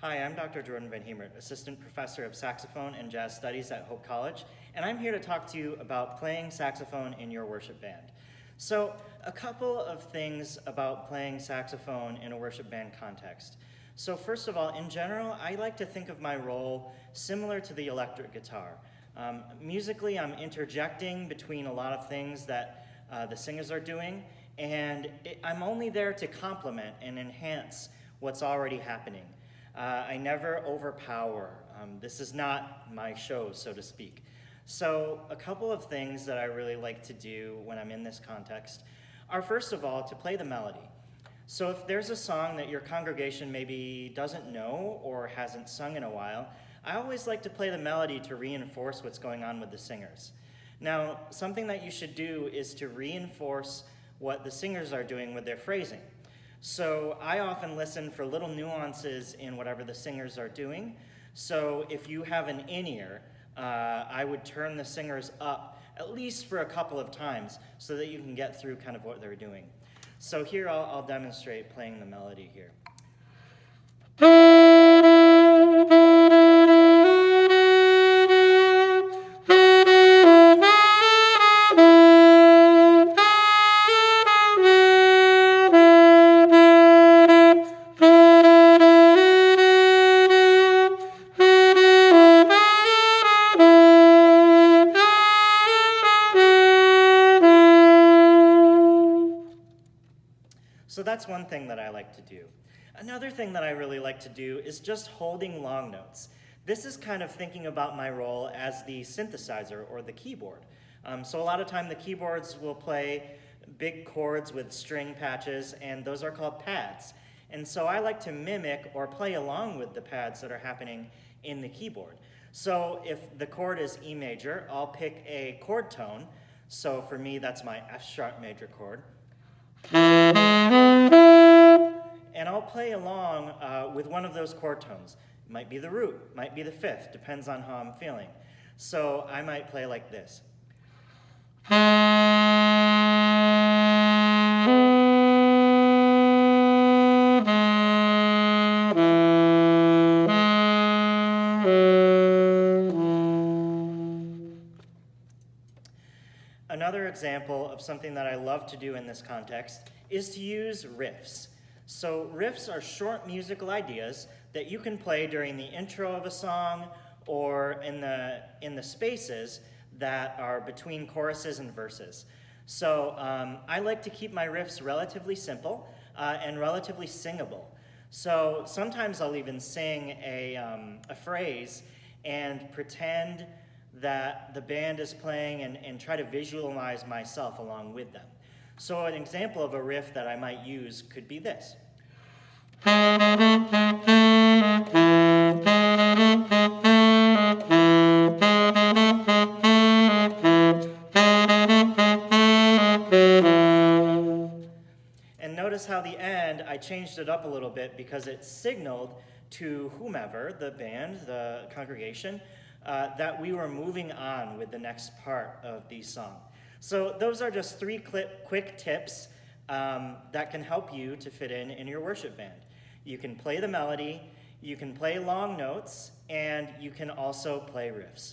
Hi, I'm Dr. Jordan Van Hemert, Assistant Professor of Saxophone and Jazz Studies at Hope College, and I'm here to talk to you about playing saxophone in your worship band. So, a couple of things about playing saxophone in a worship band context. So first of all, in general, I like to think of my role similar to the electric guitar. Musically, I'm interjecting between a lot of things that the singers are doing, and I'm only there to complement and enhance what's already happening. I never overpower. This is not my show, so to speak. So a couple of things that I really like to do when I'm in this context are, first of all, to play the melody. So if there's a song that your congregation maybe doesn't know or hasn't sung in a while, I always like to play the melody to reinforce what's going on with the singers. Now, something that you should do is to reinforce what the singers are doing with their phrasing. So I often listen for little nuances in whatever the singers are doing. So if you have an in-ear, I would turn the singers up at least for a couple of times so that you can get through kind of what they're doing. So here I'll demonstrate playing the melody here. So that's one thing that I like to do. Another thing that I really like to do is just holding long notes. This is kind of thinking about my role as the synthesizer or the keyboard. So a lot of time the keyboards will play big chords with string patches, and those are called pads. And so I like to mimic or play along with the pads that are happening in the keyboard. So if the chord is E major, I'll pick a chord tone. So for me, that's my F sharp major chord. And I'll play along with one of those chord tones. It might be the root, might be the fifth, depends on how I'm feeling. So I might play like this. Another example of something that I love to do in this context is to use riffs. So riffs are short musical ideas that you can play during the intro of a song or in the spaces that are between choruses and verses. So I like to keep my riffs relatively simple and relatively singable. So sometimes I'll even sing a phrase and pretend that the band is playing and try to visualize myself along with them. So an example of a riff that I might use could be this. And notice how the end, I changed it up a little bit because it signaled to whomever, the band, the congregation, that we were moving on with the next part of the song. So those are just three quick tips that can help you to fit in your worship band. You can play the melody, you can play long notes, and you can also play riffs.